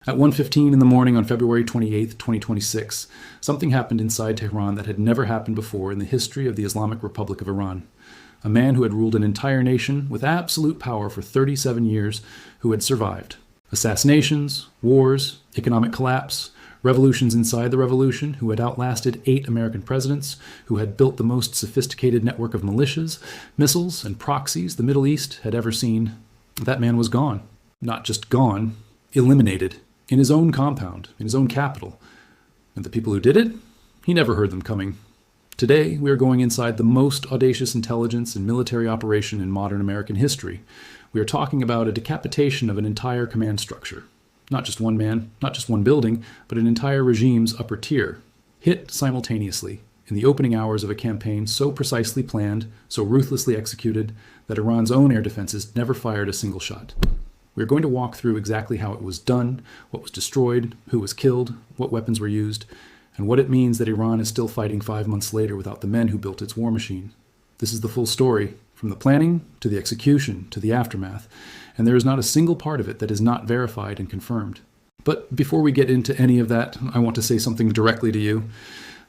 At 1:15 in the morning on February 28, 2026, something happened inside Tehran that had never happened before in the history of the Islamic Republic of Iran. A man who had ruled an entire nation with absolute power for 37 years, who had survived. Assassinations, wars, economic collapse, revolutions inside the revolution, who had outlasted 8 American presidents, who had built the most sophisticated network of militias, missiles, and proxies the Middle East had ever seen. That man was gone. Not just gone, eliminated. In his own compound, in his own capital. And the people who did it? He never heard them coming. Today, we are going inside the most audacious intelligence and military operation in modern American history. We are talking about a decapitation of an entire command structure. Not just one man, not just one building, but an entire regime's upper tier. Hit simultaneously, in the opening hours of a campaign so precisely planned, so ruthlessly executed, that Iran's own air defenses never fired a single shot. We're going to walk through exactly how it was done, what was destroyed, who was killed, what weapons were used, and what it means that Iran is still fighting 5 months later without the men who built its war machine. This is the full story, from the planning to the execution to the aftermath, and there is not a single part of it that is not verified and confirmed. But before we get into any of that, I want to say something directly to you.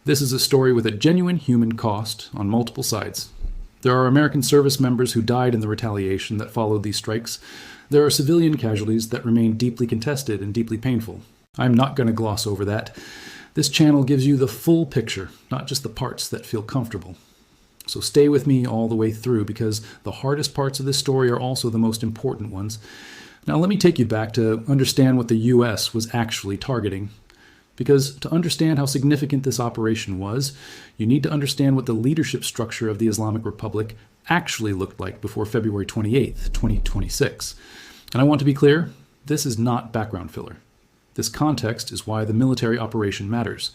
This is a story with a genuine human cost on multiple sides. There are American service members who died in the retaliation that followed these strikes. There are civilian casualties that remain deeply contested and deeply painful. I'm not going to gloss over that. This channel gives you the full picture, not just the parts that feel comfortable. So stay with me all the way through, because the hardest parts of this story are also the most important ones. Now let me take you back to understand what the U.S. was actually targeting. Because to understand how significant this operation was, you need to understand what the leadership structure of the Islamic Republic actually looked like before February 28th, 2026. And I want to be clear, this is not background filler. This context is why the military operation matters.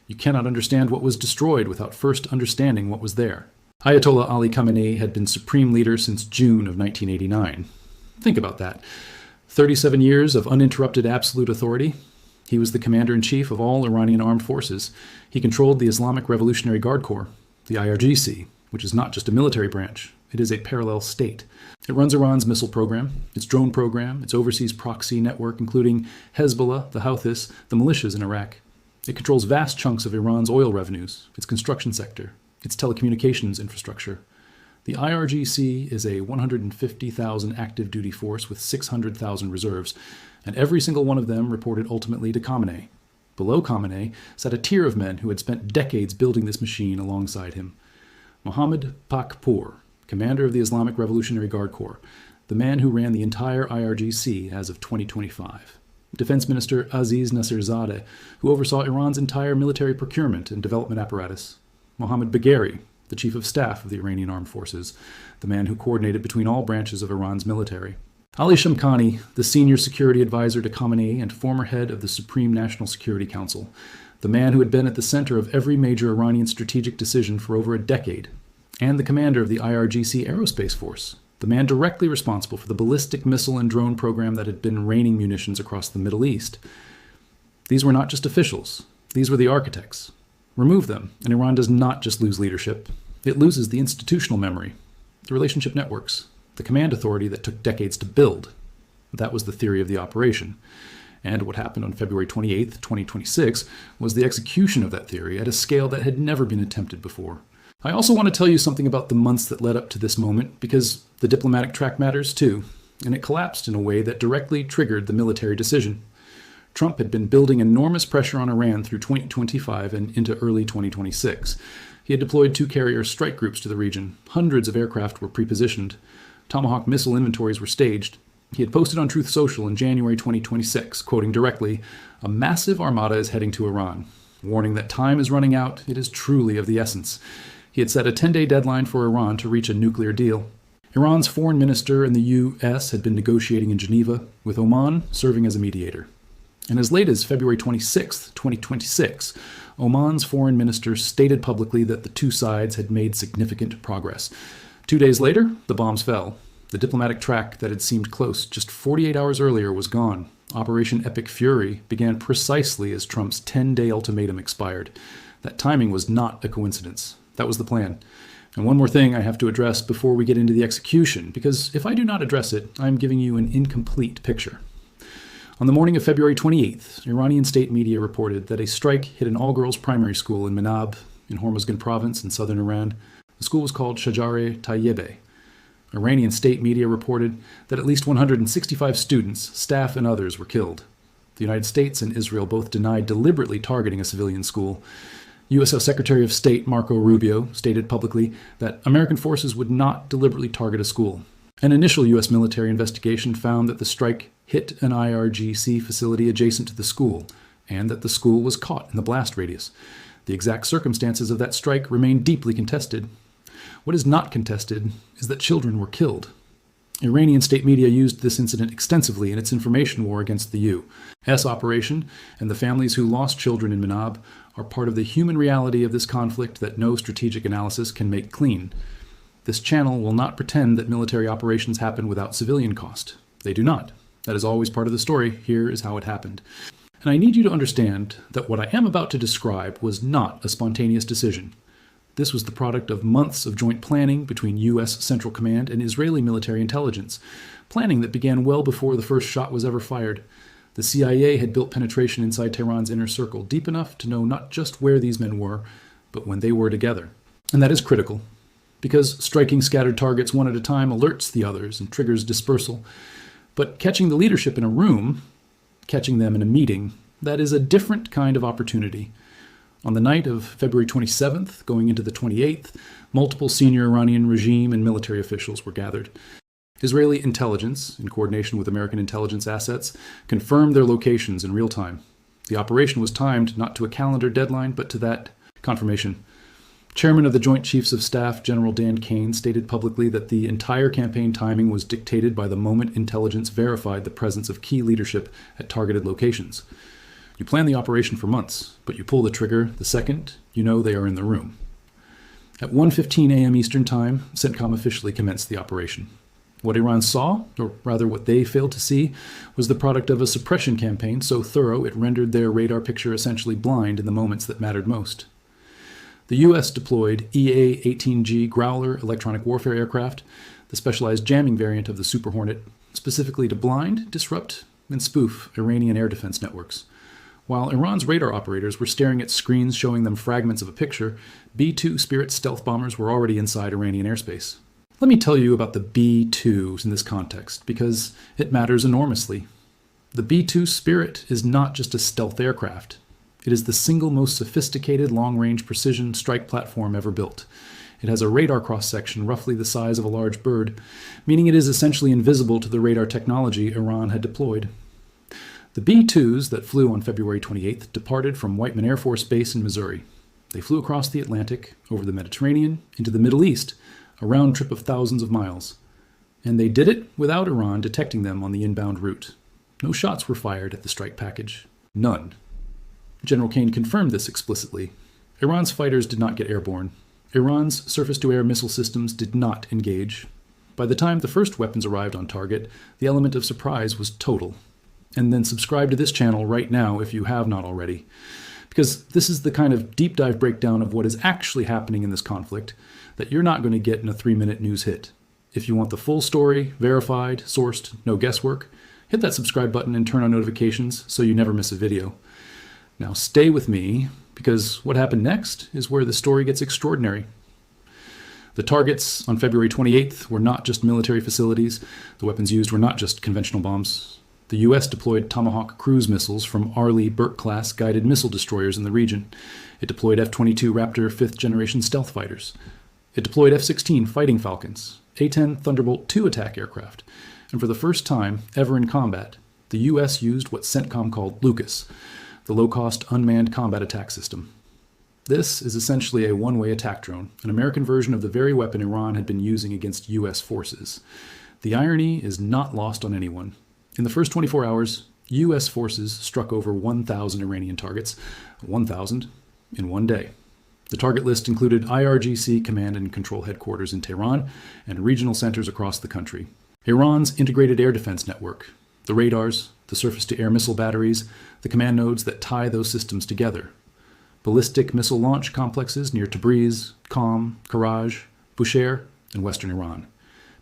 You cannot understand what was destroyed without first understanding what was there. Ayatollah Ali Khamenei had been supreme leader since June of 1989. Think about that. 37 years of uninterrupted absolute authority. He was the commander-in-chief of all Iranian armed forces. He controlled the Islamic Revolutionary Guard Corps, the IRGC, which is not just a military branch. It is a parallel state. It runs Iran's missile program, its drone program, its overseas proxy network, including Hezbollah, the Houthis, the militias in Iraq. It controls vast chunks of Iran's oil revenues, its construction sector, its telecommunications infrastructure. The IRGC is a 150,000 active duty force with 600,000 reserves, and every single one of them reported ultimately to Khamenei. Below Khamenei sat a tier of men who had spent decades building this machine alongside him. Mohammad Pakpour, commander of the Islamic Revolutionary Guard Corps, the man who ran the entire IRGC as of 2025. Defense Minister Aziz Nasirzadeh, who oversaw Iran's entire military procurement and development apparatus. Mohammad Bagheri, the chief of staff of the Iranian armed forces, the man who coordinated between all branches of Iran's military. Ali Shamkhani, the senior security advisor to Khamenei and former head of the Supreme National Security Council, the man who had been at the center of every major Iranian strategic decision for over a decade, and the commander of the IRGC Aerospace Force, the man directly responsible for the ballistic missile and drone program that had been raining munitions across the Middle East. These were not just officials. These were the architects. Remove them, and Iran does not just lose leadership. It loses the institutional memory, the relationship networks, the command authority that took decades to build. That was the theory of the operation. And what happened on February 28, 2026, was the execution of that theory at a scale that had never been attempted before. I also want to tell you something about the months that led up to this moment, because the diplomatic track matters too, and it collapsed in a way that directly triggered the military decision. Trump had been building enormous pressure on Iran through 2025 and into early 2026. He had deployed 2 carrier strike groups to the region. Hundreds of aircraft were pre-positioned. Tomahawk missile inventories were staged. He had posted on Truth Social in January 2026, quoting directly, "A massive armada is heading to Iran. Warning that time is running out, it is truly of the essence." He had set a 10-day deadline for Iran to reach a nuclear deal. Iran's foreign minister in the U.S. had been negotiating in Geneva, with Oman serving as a mediator. And as late as February 26, 2026, Oman's foreign minister stated publicly that the two sides had made significant progress. 2 days later, the bombs fell. The diplomatic track that had seemed close just 48 hours earlier was gone. Operation Epic Fury began precisely as Trump's 10-day ultimatum expired. That timing was not a coincidence. That was the plan. And one more thing I have to address before we get into the execution, because if I do not address it, I am giving you an incomplete picture. On the morning of February 28th, Iranian state media reported that a strike hit an all-girls primary school in Manab, in Hormuzgan province in southern Iran. The school was called Shajar-e Tayyebe. Iranian state media reported that at least 165 students, staff, and others were killed. The United States and Israel both denied deliberately targeting a civilian school. U.S. Secretary of State Marco Rubio stated publicly that American forces would not deliberately target a school. An initial U.S. military investigation found that the strike hit an IRGC facility adjacent to the school, and that the school was caught in the blast radius. The exact circumstances of that strike remain deeply contested. What is not contested is that children were killed. Iranian state media used this incident extensively in its information war against the U.S. operation, and the families who lost children in Manab are part of the human reality of this conflict that no strategic analysis can make clean. This channel will not pretend that military operations happen without civilian cost. They do not. That is always part of the story. Here is how it happened. And I need you to understand that what I am about to describe was not a spontaneous decision. This was the product of months of joint planning between U.S. Central Command and Israeli military intelligence, planning that began well before the first shot was ever fired. The CIA had built penetration inside Tehran's inner circle deep enough to know not just where these men were, but when they were together. And that is critical, because striking scattered targets one at a time alerts the others and triggers dispersal. But catching the leadership in a room, catching them in a meeting, that is a different kind of opportunity. On the night of February 27th, going into the 28th, multiple senior Iranian regime and military officials were gathered. Israeli intelligence, in coordination with American intelligence assets, confirmed their locations in real time. The operation was timed not to a calendar deadline, but to that confirmation. Chairman of the Joint Chiefs of Staff, General Dan Kane, stated publicly that the entire campaign timing was dictated by the moment intelligence verified the presence of key leadership at targeted locations. You plan the operation for months, but you pull the trigger the second you know they are in the room. At 1:15 a.m. Eastern Time, CENTCOM officially commenced the operation. What Iran saw, or rather what they failed to see, was the product of a suppression campaign so thorough it rendered their radar picture essentially blind in the moments that mattered most. The U.S. deployed EA-18G Growler electronic warfare aircraft, the specialized jamming variant of the Super Hornet, specifically to blind, disrupt, and spoof Iranian air defense networks. While Iran's radar operators were staring at screens showing them fragments of a picture, B-2 Spirit stealth bombers were already inside Iranian airspace. Let me tell you about the B-2s in this context, because it matters enormously. The B-2 Spirit is not just a stealth aircraft. It is the single most sophisticated long-range precision strike platform ever built. It has a radar cross-section roughly the size of a large bird, meaning it is essentially invisible to the radar technology Iran had deployed. The B-2s that flew on February 28th departed from Whiteman Air Force Base in Missouri. They flew across the Atlantic, over the Mediterranean, into the Middle East, a round trip of thousands of miles. And they did it without Iran detecting them on the inbound route. No shots were fired at the strike package. None. General Kane confirmed this explicitly. Iran's fighters did not get airborne. Iran's surface-to-air missile systems did not engage. By the time the first weapons arrived on target, the element of surprise was total. And then subscribe to this channel right now if you have not already, because this is the kind of deep dive breakdown of what is actually happening in this conflict that you're not going to get in a 3-minute news hit. If you want the full story, verified, sourced, no guesswork, hit that subscribe button and turn on notifications so you never miss a video. Now stay with me, because what happened next is where the story gets extraordinary. The targets on February 28th were not just military facilities. The weapons used were not just conventional bombs. The U.S. deployed Tomahawk cruise missiles from Arleigh Burke-class guided missile destroyers in the region. It deployed F-22 Raptor 5th-generation stealth fighters. It deployed F-16 Fighting Falcons, A-10 Thunderbolt II attack aircraft. And for the first time ever in combat, the U.S. used what CENTCOM called Lucas, the low-cost unmanned combat attack system. This is essentially a one-way attack drone, an American version of the very weapon Iran had been using against U.S. forces. The irony is not lost on anyone. In the first 24 hours, U.S. forces struck over 1,000 Iranian targets, 1,000 in one day. The target list included IRGC command and control headquarters in Tehran and regional centers across the country. Iran's integrated air defense network, the radars, the surface-to-air missile batteries, the command nodes that tie those systems together. Ballistic missile launch complexes near Tabriz, Qom, Karaj, Bushehr, and western Iran.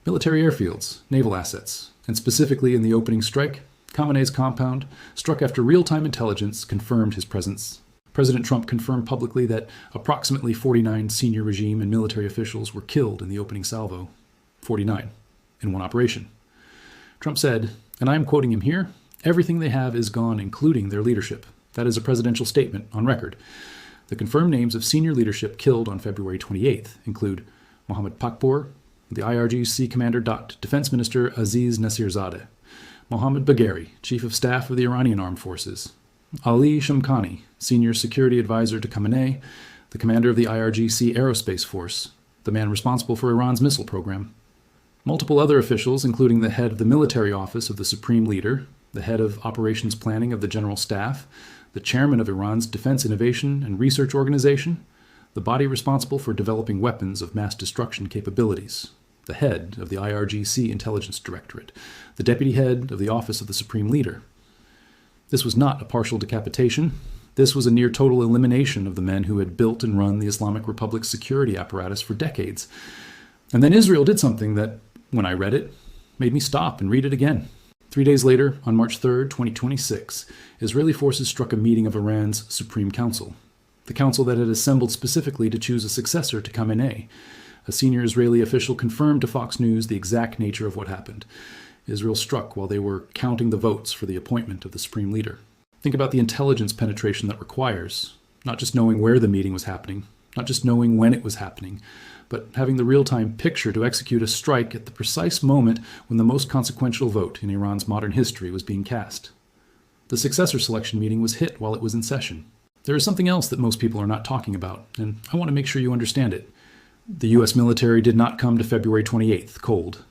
Military airfields, naval assets, and specifically in the opening strike, Khamenei's compound, struck after real-time intelligence, confirmed his presence. President Trump confirmed publicly that approximately 49 senior regime and military officials were killed in the opening salvo. 49, in one operation. Trump said, and I am quoting him here, "Everything they have is gone, including their leadership." That is a presidential statement on record. The confirmed names of senior leadership killed on February 28th include Mohammed Pakpour, the IRGC commander. Defense Minister Aziz Nasirzadeh, Mohammed Bagheri, Chief of Staff of the Iranian Armed Forces, Ali Shamkhani, Senior Security Advisor to Khamenei, the commander of the IRGC Aerospace Force, the man responsible for Iran's missile program. Multiple other officials, including the head of the military office of the Supreme Leader, the head of operations planning of the General Staff, the chairman of Iran's Defense Innovation and Research Organization, the body responsible for developing weapons of mass destruction capabilities, the head of the IRGC Intelligence Directorate, the deputy head of the Office of the Supreme Leader. This was not a partial decapitation. This was a near total elimination of the men who had built and run the Islamic Republic's security apparatus for decades. And then Israel did something that, when I read it, made me stop and read it again. 3 days later, on March 3rd, 2026, Israeli forces struck a meeting of Iran's Supreme Council, the council that had assembled specifically to choose a successor to Khamenei. A senior Israeli official confirmed to Fox News the exact nature of what happened. Israel struck while they were counting the votes for the appointment of the Supreme Leader. Think about the intelligence penetration that requires, not just knowing where the meeting was happening, not just knowing when it was happening, but having the real-time picture to execute a strike at the precise moment when the most consequential vote in Iran's modern history was being cast. The successor selection meeting was hit while it was in session. There is something else that most people are not talking about, and I want to make sure you understand it. The U.S. military did not come to February 28th cold.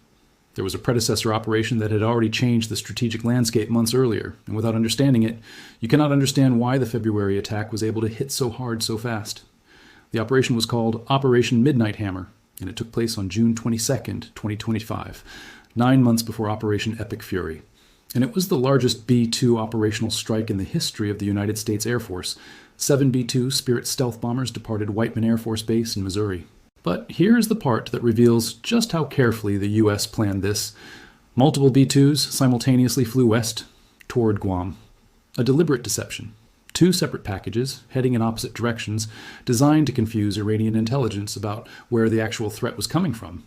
There was a predecessor operation that had already changed the strategic landscape months earlier, and without understanding it, you cannot understand why the February attack was able to hit so hard so fast. The operation was called Operation Midnight Hammer, and it took place on June 22nd, 2025, 9 months before Operation Epic Fury. And it was the largest B-2 operational strike in the history of the United States Air Force. 7 B-2 Spirit stealth bombers departed Whiteman Air Force Base in Missouri. But here is the part that reveals just how carefully the U.S. planned this. Multiple B-2s simultaneously flew west toward Guam. A deliberate deception. 2 separate packages, heading in opposite directions, designed to confuse Iranian intelligence about where the actual threat was coming from.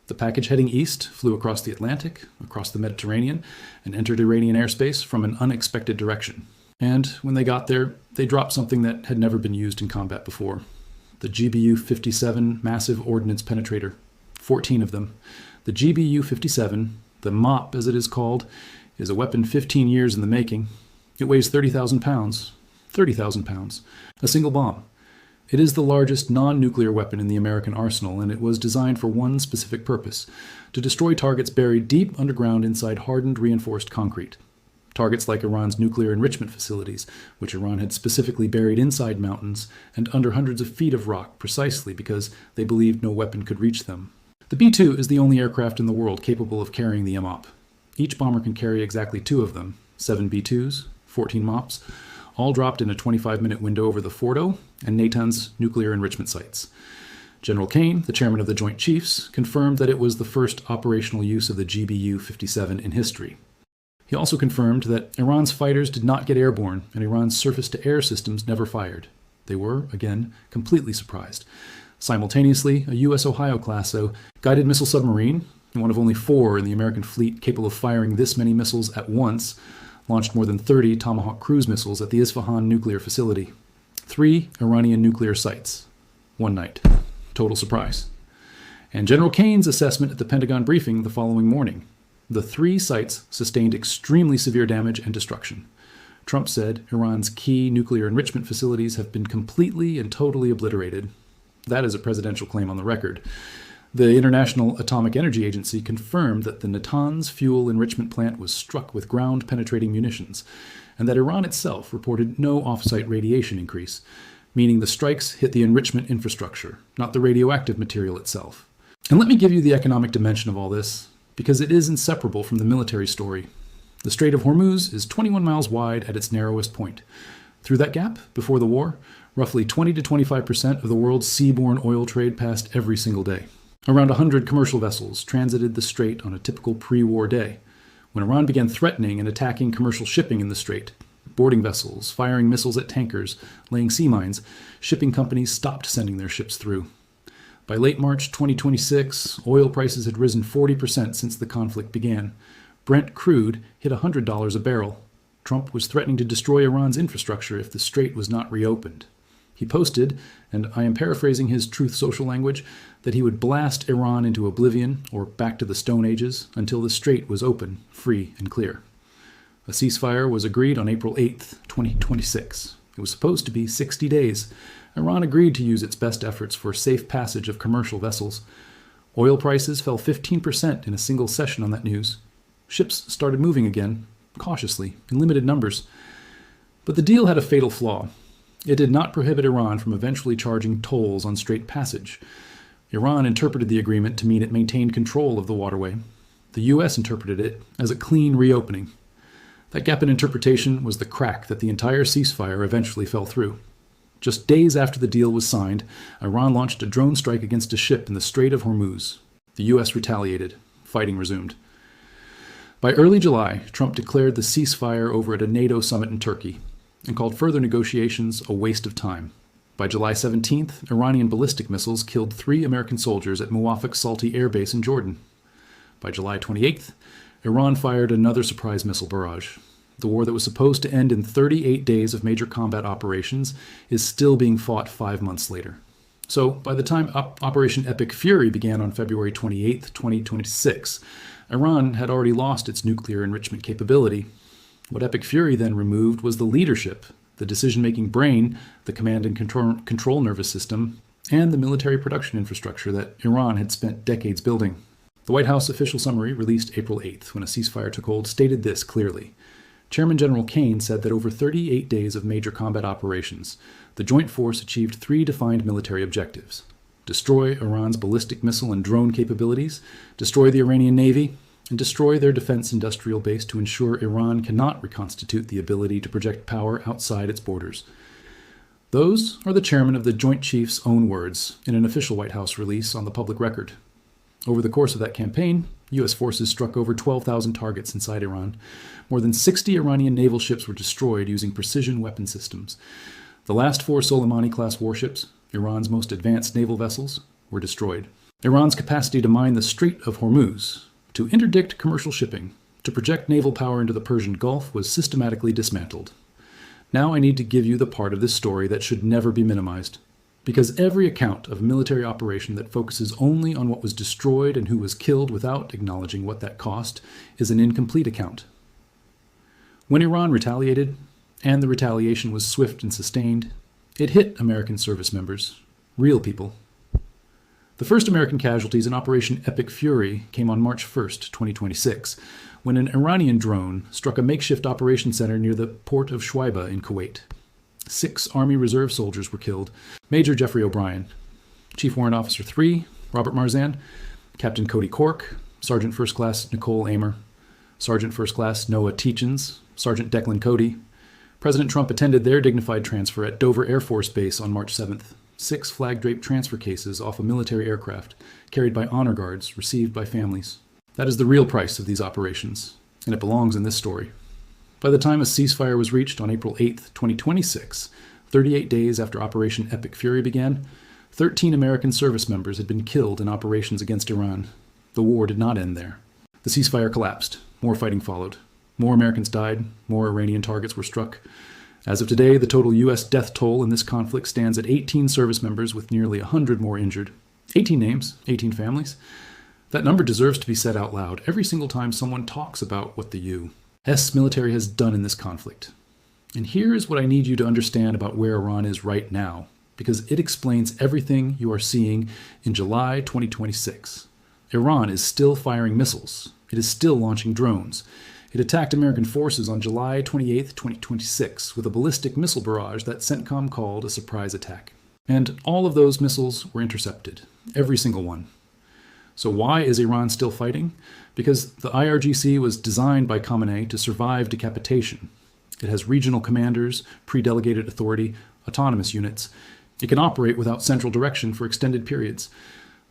The package heading east flew across the Atlantic, across the Mediterranean, and entered Iranian airspace from an unexpected direction. And when they got there, they dropped something that had never been used in combat before. The GBU-57 massive ordnance penetrator, 14 of them. The GBU-57, the MOP as it is called, is a weapon 15 years in the making. It weighs 30,000 pounds. 30,000 pounds. A single bomb. It is the largest non-nuclear weapon in the American arsenal, and it was designed for one specific purpose: to destroy targets buried deep underground inside hardened, reinforced concrete. Targets like Iran's nuclear enrichment facilities, which Iran had specifically buried inside mountains and under hundreds of feet of rock precisely because they believed no weapon could reach them. The B-2 is the only aircraft in the world capable of carrying the MOP. Each bomber can carry exactly 2 of them, 7 B-2s, 14 MOPs, all dropped in a 25-minute window over the Fordo and Natanz nuclear enrichment sites. General Kane, the chairman of the Joint Chiefs, confirmed that it was the first operational use of the GBU-57 in history. He also confirmed that Iran's fighters did not get airborne and Iran's surface-to-air systems never fired. They were, again, completely surprised. Simultaneously, a U.S. Ohio-class guided missile submarine, one of only 4 in the American fleet capable of firing this many missiles at once, launched more than 30 Tomahawk cruise missiles at the Isfahan nuclear facility. 3 Iranian nuclear sites. One night. Total surprise. And General Kane's assessment at the Pentagon briefing the following morning. The 3 sites sustained extremely severe damage and destruction. Trump said Iran's key nuclear enrichment facilities have been completely and totally obliterated. That is a presidential claim on the record. The International Atomic Energy Agency confirmed that the Natanz fuel enrichment plant was struck with ground-penetrating munitions, and that Iran itself reported no off-site radiation increase, meaning the strikes hit the enrichment infrastructure, not the radioactive material itself. And let me give you the economic dimension of all this, because it is inseparable from the military story. The Strait of Hormuz is 21 miles wide at its narrowest point. Through that gap, before the war, roughly 20 to 25% of the world's seaborne oil trade passed every single day. Around 100 commercial vessels transited the strait on a typical pre-war day. when Iran began threatening and attacking commercial shipping in the strait. Boarding vessels, firing missiles at tankers, laying sea mines, shipping companies stopped sending their ships through. By late March 2026, oil prices had risen 40% since the conflict began. Brent crude hit $100 a barrel. Trump was threatening to destroy Iran's infrastructure if the strait was not reopened. He posted, and I am paraphrasing his Truth Social language, that he would blast Iran into oblivion or back to the Stone Ages until the strait was open, free, and clear. A ceasefire was agreed on April 8, 2026. It was supposed to be 60 days. Iran agreed to use its best efforts for safe passage of commercial vessels. Oil prices fell 15% in a single session on that news. Ships started moving again, cautiously, in limited numbers. But the deal had a fatal flaw. It did not prohibit Iran from eventually charging tolls on strait passage. Iran interpreted the agreement to mean it maintained control of the waterway. The U.S. interpreted it as a clean reopening. That gap in interpretation was the crack that the entire ceasefire eventually fell through. Just days after the deal was signed, Iran launched a drone strike against a ship in the Strait of Hormuz. The U.S. retaliated. Fighting resumed. By early July, Trump declared the ceasefire over at a NATO summit in Turkey and called further negotiations a waste of time. By July 17th, Iranian ballistic missiles killed 3 American soldiers at Muwafaq Salti Air Base in Jordan. By July 28th, Iran fired another surprise missile barrage. The war that was supposed to end in 38 days of major combat operations is still being fought 5 months later. So, by the time Operation Epic Fury began on February 28, 2026, Iran had already lost its nuclear enrichment capability. What Epic Fury then removed was the leadership, the decision-making brain, the command and control nervous system, and the military production infrastructure that Iran had spent decades building. The White House official summary, released April 8th, when a ceasefire took hold, stated this clearly. Chairman General Kane said that over 38 days of major combat operations, the joint force achieved 3 defined military objectives: destroy Iran's ballistic missile and drone capabilities, destroy the Iranian Navy, and destroy their defense industrial base to ensure Iran cannot reconstitute the ability to project power outside its borders. Those are the chairman of the Joint Chiefs' own words in an official White House release on the public record. Over the course of that campaign, U.S. forces struck over 12,000 targets inside Iran. More than 60 Iranian naval ships were destroyed using precision weapon systems. The last 4 Soleimani-class warships, Iran's most advanced naval vessels, were destroyed. Iran's capacity to mine the Strait of Hormuz, to interdict commercial shipping, to project naval power into the Persian Gulf was systematically dismantled. Now I need to give you the part of this story that should never be minimized, because every account of a military operation that focuses only on what was destroyed and who was killed without acknowledging what that cost is an incomplete account. When Iran retaliated, and the retaliation was swift and sustained, it hit American service members, real people. The first American casualties in Operation Epic Fury came on March 1st, 2026, when an Iranian drone struck a makeshift operations center near the port of Shuaiba in Kuwait. 6 Army Reserve soldiers were killed: Major Jeffrey O'Brien, Chief Warrant Officer 3, Robert Marzan, Captain Cody Cork, Sergeant First Class Nicole Amer, Sergeant First Class Noah Teachins, Sergeant Declan Cody. President Trump attended their dignified transfer at Dover Air Force Base on March 7th. 6 flag-draped transfer cases off a military aircraft, carried by honor guards, received by families. That is the real price of these operations, and it belongs in this story. By the time a ceasefire was reached on April 8, 2026, 38 days after Operation Epic Fury began, 13 American service members had been killed in operations against Iran. The war did not end there. The ceasefire collapsed. More fighting followed. More Americans died. More Iranian targets were struck. As of today, the total U.S. death toll in this conflict stands at 18 service members, with nearly 100 more injured. 18 names, 18 families. That number deserves to be said out loud every single time someone talks about what the U.S. military has done in this conflict. And here is what I need you to understand about where Iran is right now, because it explains everything you are seeing in July 2026. Iran is still firing missiles. It is still launching drones. It attacked American forces on July 28, 2026, with a ballistic missile barrage that CENTCOM called a surprise attack. And all of those missiles were intercepted, every single one. So why is Iran still fighting? Because the IRGC was designed by Khamenei to survive decapitation. It has regional commanders, pre-delegated authority, autonomous units. It can operate without central direction for extended periods.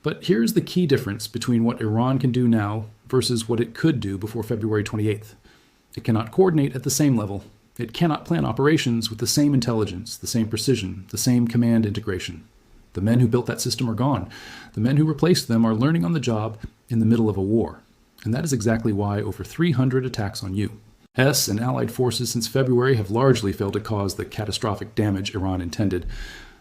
But here's the key difference between what Iran can do now versus what it could do before February 28th. It cannot coordinate at the same level. It cannot plan operations with the same intelligence, the same precision, the same command integration. The men who built that system are gone. The men who replaced them are learning on the job in the middle of a war. And that is exactly why over 300 attacks on you. Hess and allied forces since February have largely failed to cause the catastrophic damage Iran intended.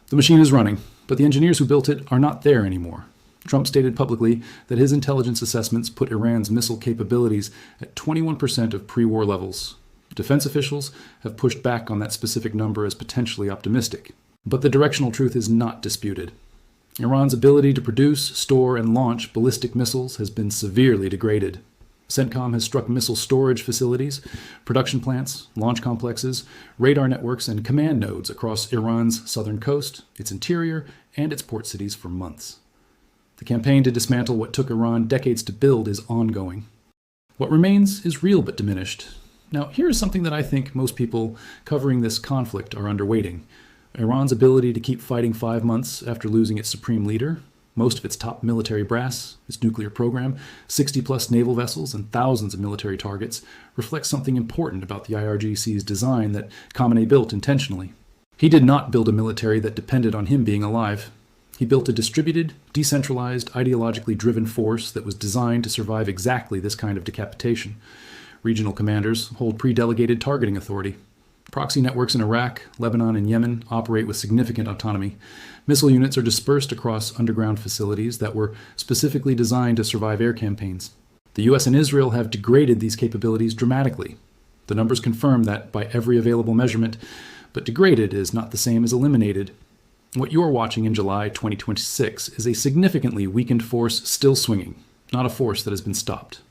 The machine is running, but the engineers who built it are not there anymore. Trump stated publicly that his intelligence assessments put Iran's missile capabilities at 21% of pre-war levels. Defense officials have pushed back on that specific number as potentially optimistic. But the directional truth is not disputed. Iran's ability to produce, store, and launch ballistic missiles has been severely degraded. CENTCOM has struck missile storage facilities, production plants, launch complexes, radar networks, and command nodes across Iran's southern coast, its interior, and its port cities for months. The campaign to dismantle what took Iran decades to build is ongoing. What remains is real but diminished. Now, here's something that I think most people covering this conflict are underweighting. Iran's ability to keep fighting 5 months after losing its supreme leader, most of its top military brass, its nuclear program, 60-plus naval vessels, and thousands of military targets reflects something important about the IRGC's design that Khamenei built intentionally. He did not build a military that depended on him being alive. He built a distributed, decentralized, ideologically driven force that was designed to survive exactly this kind of decapitation. Regional commanders hold pre-delegated targeting authority. Proxy networks in Iraq, Lebanon, and Yemen operate with significant autonomy. Missile units are dispersed across underground facilities that were specifically designed to survive air campaigns. The US and Israel have degraded these capabilities dramatically. The numbers confirm that by every available measurement, but degraded is not the same as eliminated. What you are watching in July 2026 is a significantly weakened force still swinging, not a force that has been stopped.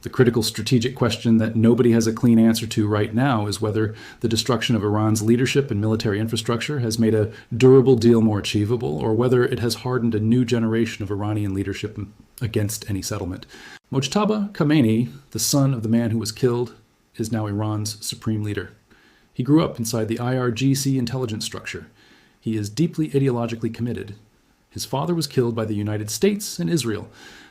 The critical strategic question that nobody has a clean answer to right now is whether the destruction of Iran's leadership and military infrastructure has made a durable deal more achievable, or whether it has hardened a new generation of Iranian leadership against any settlement. Mojtaba Khamenei, the son of the man who was killed, is now Iran's supreme leader. He grew up inside the IRGC intelligence structure. He is deeply ideologically committed. His father was killed by the United States and Israel.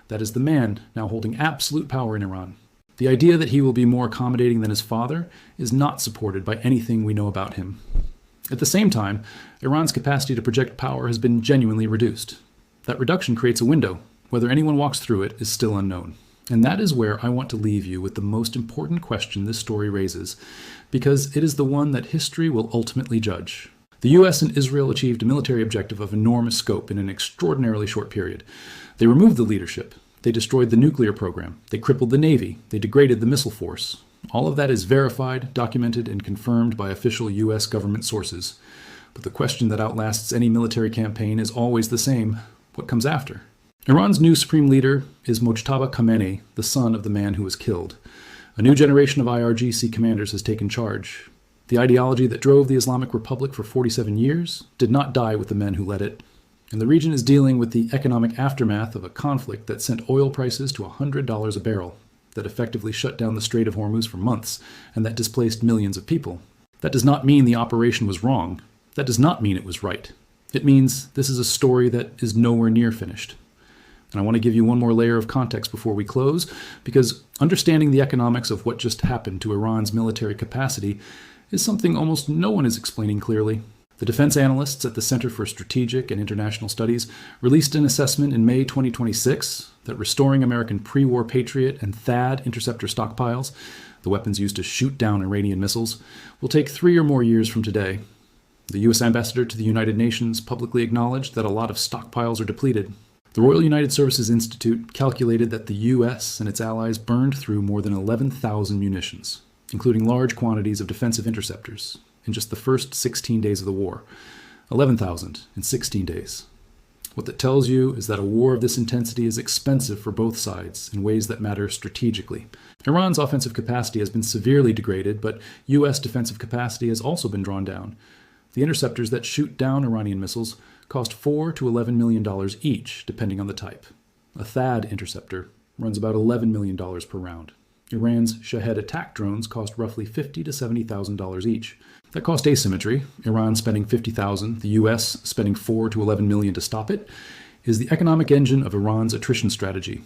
That is the man now holding absolute power in Iran. The idea that he will be more accommodating than his father is not supported by anything we know about him. At the same time, Iran's capacity to project power has been genuinely reduced. That reduction creates a window. Whether anyone walks through it is still unknown. And that is where I want to leave you with the most important question this story raises, because it is the one that history will ultimately judge. The US and Israel achieved a military objective of enormous scope in an extraordinarily short period. They removed the leadership. They destroyed the nuclear program. They crippled the Navy. They degraded the missile force. All of that is verified, documented, and confirmed by official US government sources. But the question that outlasts any military campaign is always the same. What comes after? Iran's new supreme leader is Mojtaba Khamenei, the son of the man who was killed. A new generation of IRGC commanders has taken charge. The ideology that drove the Islamic Republic for 47 years did not die with the men who led it. And the region is dealing with the economic aftermath of a conflict that sent oil prices to $100 a barrel, that effectively shut down the Strait of Hormuz for months, and that displaced millions of people. That does not mean the operation was wrong. That does not mean it was right. It means this is a story that is nowhere near finished. And I want to give you one more layer of context before we close, because understanding the economics of what just happened to Iran's military capacity is something almost no one is explaining clearly. The defense analysts at the Center for Strategic and International Studies released an assessment in May 2026 that restoring American pre-war Patriot and THAAD interceptor stockpiles, the weapons used to shoot down Iranian missiles, will take 3 or more years from today. The U.S. ambassador to the United Nations publicly acknowledged that a lot of stockpiles are depleted. The Royal United Services Institute calculated that the U.S. and its allies burned through more than 11,000 munitions, including large quantities of defensive interceptors, in just the first 16 days of the war. 11,000 in 16 days. What that tells you is that a war of this intensity is expensive for both sides in ways that matter strategically. Iran's offensive capacity has been severely degraded, but U.S. defensive capacity has also been drawn down. The interceptors that shoot down Iranian missiles cost $4 to $11 million each, depending on the type. A THAAD interceptor runs about $11 million per round. Iran's Shahed attack drones cost roughly $50,000 to $70,000 each. That cost asymmetry, Iran spending $50,000, the US spending $4 to $11 million to stop it, is the economic engine of Iran's attrition strategy.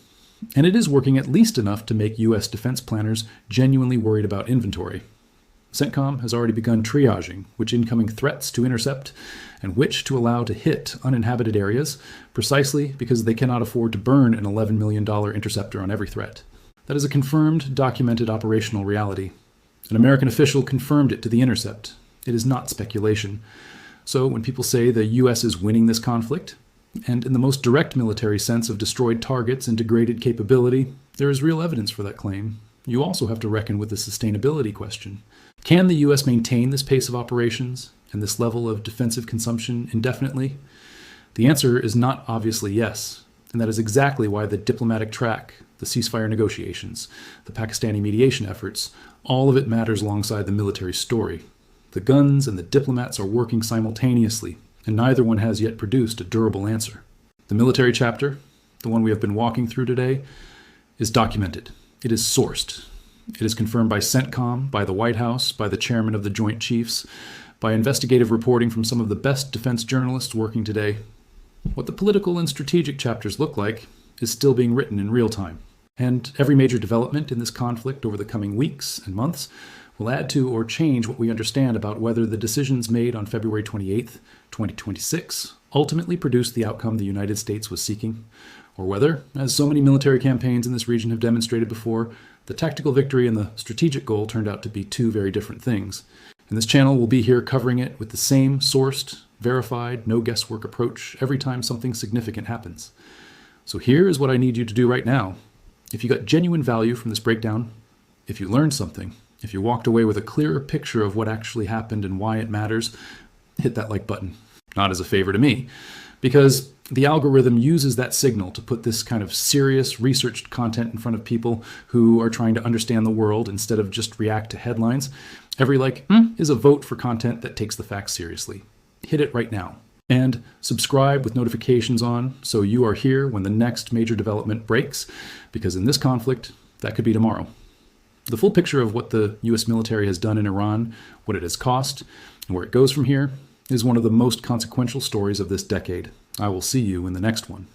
And it is working at least enough to make U.S. defense planners genuinely worried about inventory. CENTCOM has already begun triaging which incoming threats to intercept and which to allow to hit uninhabited areas, precisely because they cannot afford to burn an $11 million interceptor on every threat. That is a confirmed, documented operational reality. An American official confirmed it to The Intercept. It is not speculation. So when people say the U.S. is winning this conflict, and in the most direct military sense of destroyed targets and degraded capability, there is real evidence for that claim. You also have to reckon with the sustainability question. Can the U.S. maintain this pace of operations and this level of defensive consumption indefinitely? The answer is not obviously yes, and that is exactly why the diplomatic track, the ceasefire negotiations, the Pakistani mediation efforts, all of it matters alongside the military story. The guns and the diplomats are working simultaneously, and neither one has yet produced a durable answer. The military chapter, the one we have been walking through today, is documented. It is sourced. It is confirmed by CENTCOM, by the White House, by the chairman of the Joint Chiefs, by investigative reporting from some of the best defense journalists working today. What the political and strategic chapters look like is still being written in real time. And every major development in this conflict over the coming weeks and months will add to or change what we understand about whether the decisions made on February 28th, 2026 ultimately produced the outcome the United States was seeking, or whether, as so many military campaigns in this region have demonstrated before, the tactical victory and the strategic goal turned out to be two very different things. And this channel will be here covering it with the same sourced, verified, no guesswork approach every time something significant happens. So here is what I need you to do right now. If you got genuine value from this breakdown, if you learned something, if you walked away with a clearer picture of what actually happened and why it matters, hit that like button. Not as a favor to me, because the algorithm uses that signal to put this kind of serious, researched content in front of people who are trying to understand the world instead of just react to headlines. Every like is a vote for content that takes the facts seriously. Hit it right now. And subscribe with notifications on so you are here when the next major development breaks, because in this conflict, that could be tomorrow. The full picture of what the U.S. military has done in Iran, what it has cost, and where it goes from here is one of the most consequential stories of this decade. I will see you in the next one.